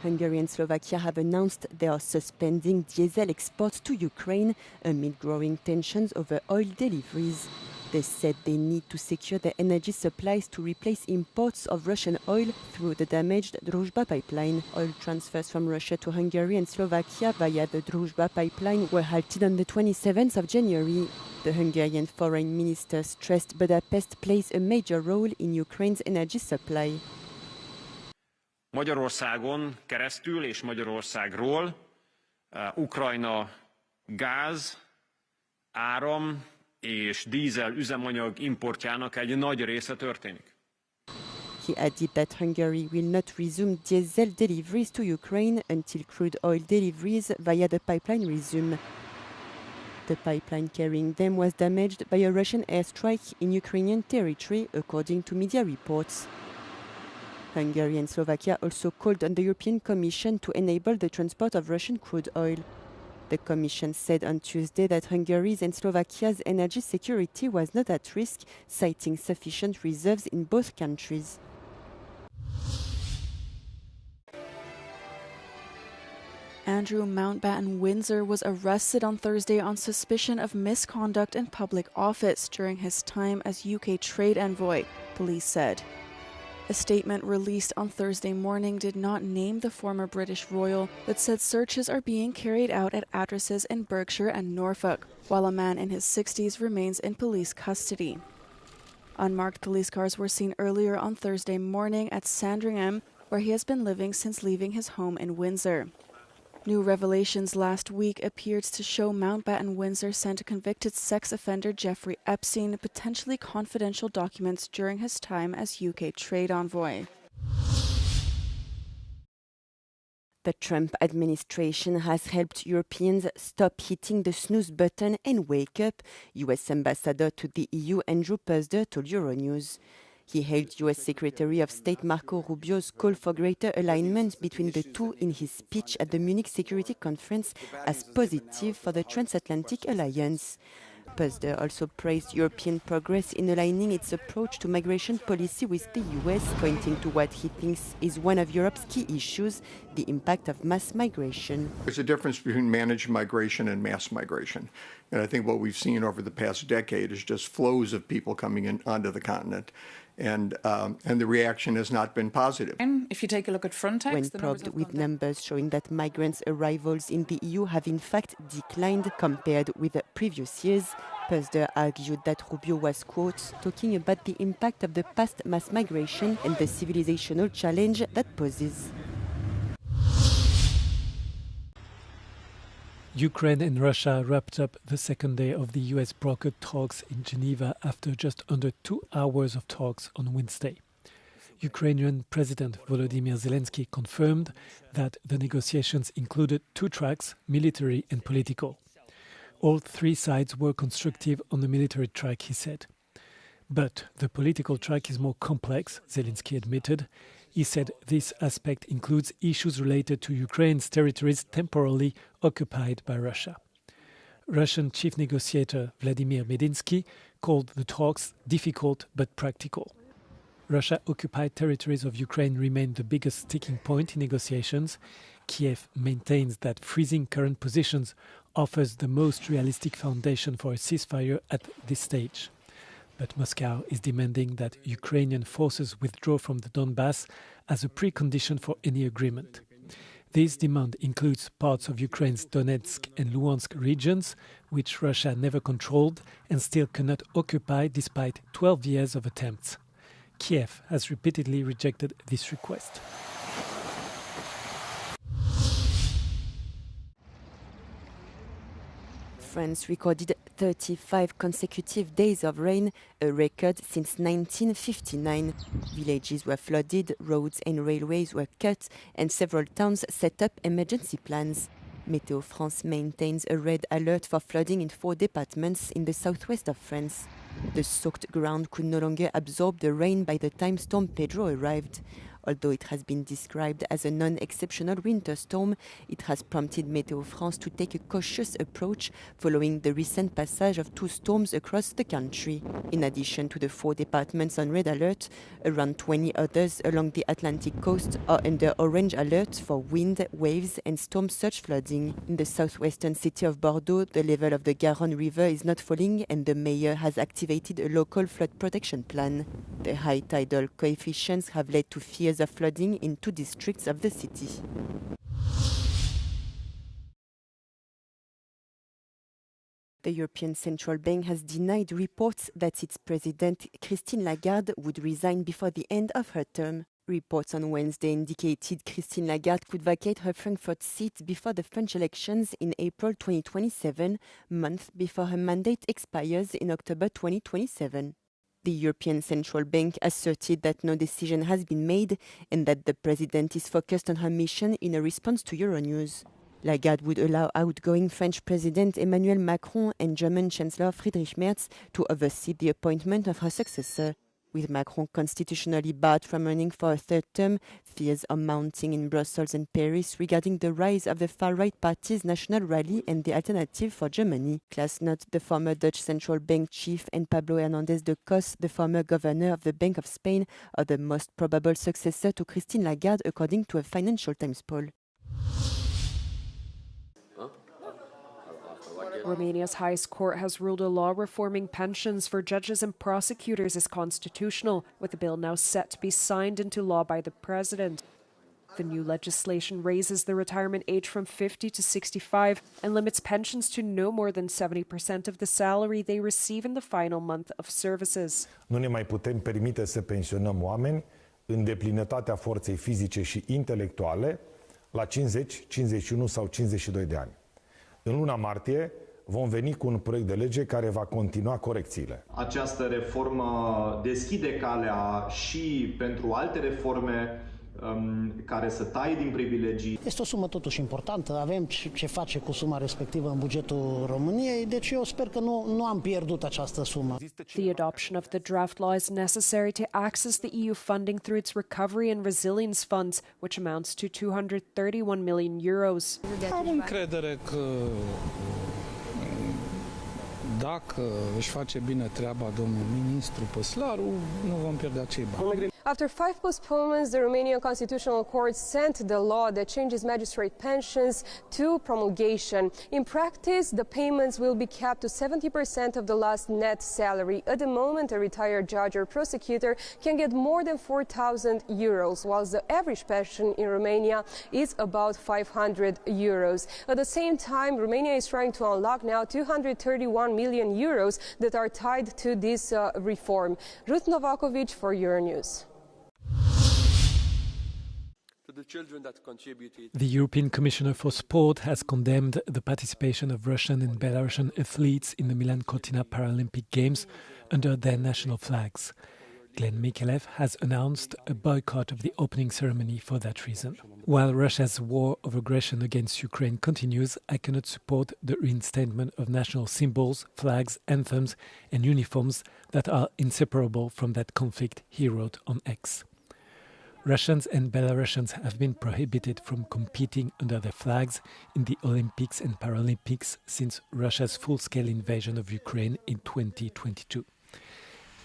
Hungary and Slovakia have announced they are suspending diesel exports to Ukraine amid growing tensions over oil deliveries. They said they need to secure their energy supplies to replace imports of Russian oil through the damaged Druzhba pipeline. Oil transfers from Russia to Hungary and Slovakia via the Druzhba pipeline were halted on the 27th of January. The Hungarian foreign minister stressed Budapest plays a major role in Ukraine's energy supply. Magyarországon keresztül és Magyarországról Ukrajna gáz, áram és dízel üzemanyag importjának egy nagy része történik. He added that Hungary will not resume diesel deliveries to Ukraine until crude oil deliveries via the pipeline resume. The pipeline carrying them was damaged by a Russian airstrike in Ukrainian territory, according to media reports. Hungary and Slovakia also called on the European Commission to enable the transport of Russian crude oil. The Commission said on Tuesday that Hungary's and Slovakia's energy security was not at risk, citing sufficient reserves in both countries. Andrew Mountbatten Windsor was arrested on Thursday on suspicion of misconduct in public office during his time as UK trade envoy, police said. A statement released on Thursday morning did not name the former British royal, but said searches are being carried out at addresses in Berkshire and Norfolk, while a man in his 60s remains in police custody. Unmarked police cars were seen earlier on Thursday morning at Sandringham, where he has been living since leaving his home in Windsor. New revelations last week appeared to show Mountbatten Windsor sent convicted sex offender Jeffrey Epstein potentially confidential documents during his time as UK trade envoy. The Trump administration has helped Europeans stop hitting the snooze button and wake up, US Ambassador to the EU Andrew Puzder told Euronews. He hailed US Secretary of State Marco Rubio's call for greater alignment between the two in his speech at the Munich Security Conference as positive for the transatlantic alliance. Puzder also praised European progress in aligning its approach to migration policy with the US, pointing to what he thinks is one of Europe's key issues, the impact of mass migration. There's a difference between managed migration and mass migration. And I think what we've seen over the past decade is just flows of people coming in onto the continent. And the reaction has not been positive. And if you take a look at Frontex, when probed with numbers showing that migrants' arrivals in the EU have in fact declined compared with previous years, Puzder argued that Rubio was, quote, talking about the impact of the past mass migration and the civilizational challenge that poses. Ukraine and Russia wrapped up the second day of the US brokered talks in Geneva after just under 2 hours of talks on Wednesday. Ukrainian President Volodymyr Zelensky confirmed that the negotiations included 2 tracks, military and political. All 3 sides were constructive on the military track, he said. But the political track is more complex, Zelensky admitted. He said this aspect includes issues related to Ukraine's territories temporarily occupied by Russia. Russian chief negotiator Vladimir Medinsky called the talks difficult but practical. Russia-occupied territories of Ukraine remain the biggest sticking point in negotiations. Kiev maintains that freezing current positions offers the most realistic foundation for a ceasefire at this stage. But Moscow is demanding that Ukrainian forces withdraw from the Donbass as a precondition for any agreement. This demand includes parts of Ukraine's Donetsk and Luhansk regions, which Russia never controlled and still cannot occupy despite 12 years of attempts. Kiev has repeatedly rejected this request. France recorded 35 consecutive days of rain, a record since 1959. Villages were flooded, roads and railways were cut, and several towns set up emergency plans. Météo France maintains a red alert for flooding in 4 departments in the southwest of France. The soaked ground could no longer absorb the rain by the time Storm Pedro arrived. Although it has been described as a non-exceptional winter storm, it has prompted Météo France to take a cautious approach following the recent passage of 2 storms across the country. In addition to the 4 departments on red alert, around 20 others along the Atlantic coast are under orange alert for wind, waves and storm surge flooding. In the southwestern city of Bordeaux, the level of the Garonne River is not falling and the mayor has activated a local flood protection plan. The high tidal coefficients have led to fears of flooding in 2 districts of the city. The European Central Bank has denied reports that its president, Christine Lagarde, would resign before the end of her term. Reports on Wednesday indicated Christine Lagarde could vacate her Frankfurt seat before the French elections in April 2027, month before her mandate expires in October 2027. The European Central Bank asserted that no decision has been made and that the president is focused on her mission in a response to Euronews. Lagarde would allow outgoing French President Emmanuel Macron and German Chancellor Friedrich Merz to oversee the appointment of her successor. With Macron constitutionally barred from running for a 3rd term, fears are mounting in Brussels and Paris regarding the rise of the far-right parties National Rally and the Alternative for Germany. Klaas Knot, the former Dutch central bank chief, and Pablo Hernández de Cos, the former governor of the Bank of Spain, are the most probable successor to Christine Lagarde, according to a Financial Times poll. Romania's highest court has ruled a law reforming pensions for judges and prosecutors is constitutional, with the bill now set to be signed into law by the president. The new legislation raises the retirement age from 50 to 65 and limits pensions to no more than 70% of the salary they receive in the final month of services. Nu ne mai putem permite să pensionăm oameni în deplinătatea forței fizice și intelectuale la 50, 51 sau 52 de ani. În luna martie vom veni cu un proiect de lege care va continua corecțiile. Această reformă deschide calea și pentru alte reforme care să taie din privilegii. Este o sumă totuși importantă, avem ce face cu suma respectivă în bugetul României, deci eu sper că nu am pierdut această sumă. The adoption of the draft law is necessary to access the EU funding through its Recovery and Resilience Funds, which amounts to 231 million euros. Am încredere că dacă își face bine treaba domnul ministru Păslaru, nu vom pierde acei bani. After 5 postponements, the Romanian Constitutional Court sent the law that changes magistrate pensions to promulgation. In practice, the payments will be capped to 70% of the last net salary. At the moment, a retired judge or prosecutor can get more than 4,000 euros, whilst the average pension in Romania is about 500 euros. At the same time, Romania is trying to unlock now 231 million euros that are tied to this reform. Ruth Novakovic for Euronews. The European Commissioner for Sport has condemned the participation of Russian and Belarusian athletes in the Milan-Cortina Paralympic Games under their national flags. Glenn Mikelev has announced a boycott of the opening ceremony for that reason. While Russia's war of aggression against Ukraine continues, I cannot support the reinstatement of national symbols, flags, anthems and uniforms that are inseparable from that conflict, he wrote on X. Russians and Belarusians have been prohibited from competing under their flags in the Olympics and Paralympics since Russia's full-scale invasion of Ukraine in 2022.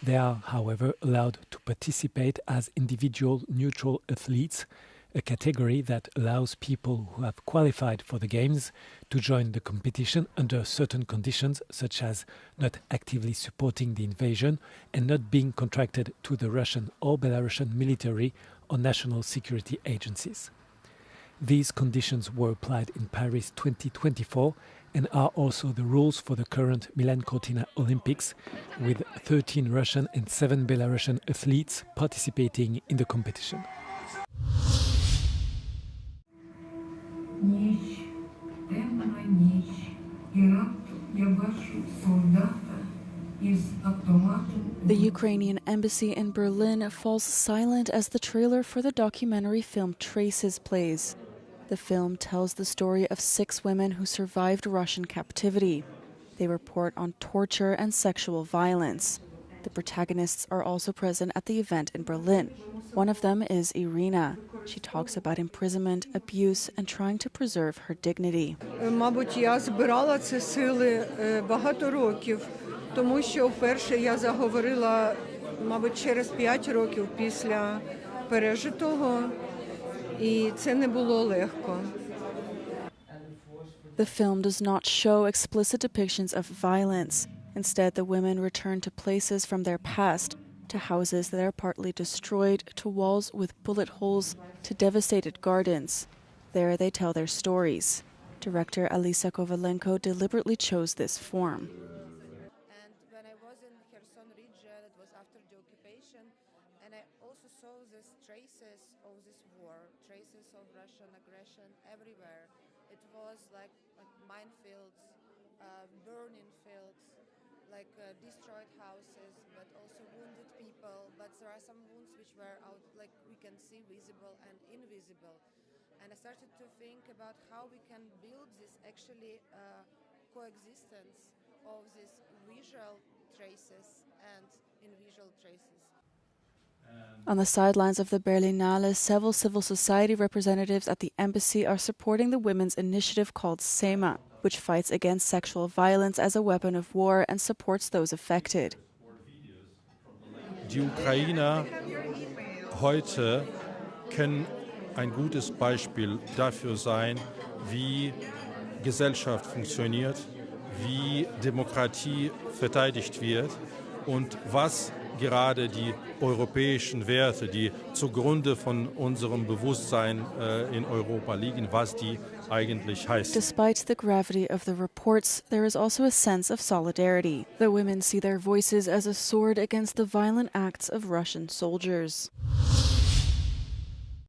They are, however, allowed to participate as individual neutral athletes, a category that allows people who have qualified for the Games to join the competition under certain conditions, such as not actively supporting the invasion and not being contracted to the Russian or Belarusian military or national security agencies. These conditions were applied in Paris 2024 and are also the rules for the current Milan-Cortina Olympics, with 13 Russian and 7 Belarusian athletes participating in the competition. The Ukrainian embassy in Berlin falls silent as the trailer for the documentary film Traces plays. The film tells the story of 6 women who survived Russian captivity. They report on torture and sexual violence. The protagonists are also present at the event in Berlin. One of them is Irina. She talks about imprisonment, abuse, and trying to preserve her dignity. Мабуть, я збирала ці сили багато років, тому що вперше я заговорила, мабуть, через 5 років після пережитого, і це не було легко. The film does not show explicit depictions of violence. Instead, the women return to places from their past, to houses that are partly destroyed, to walls with bullet holes, to devastated gardens. There they tell their stories. Director Alisa Kovalenko deliberately chose this form. And when I was in Kherson region, it was after the occupation, and I also saw these traces of this war, traces of Russian aggression everywhere. It was like minefields, burning fields, like destroyed houses, but also wounded people. But there are some wounds which were out, like we can see, visible and invisible. And I started to think about how we can build this actually coexistence of these visual traces and invisible traces. On the sidelines of the Berlinale, several civil society representatives at the embassy are supporting the women's initiative called SEMA, which fights against sexual violence as a weapon of war and supports those affected. Die Ukrainer heute können ein gutes Beispiel dafür sein, wie Gesellschaft funktioniert, wie Demokratie verteidigt wird und was gerade die europäischen Werte, die zugrunde von unserem Bewusstsein in Europa liegen, was die eigentlich heißen. Despite the gravity of the reports, there is also a sense of solidarity. The women see their voices as a sword against the violent acts of Russian soldiers.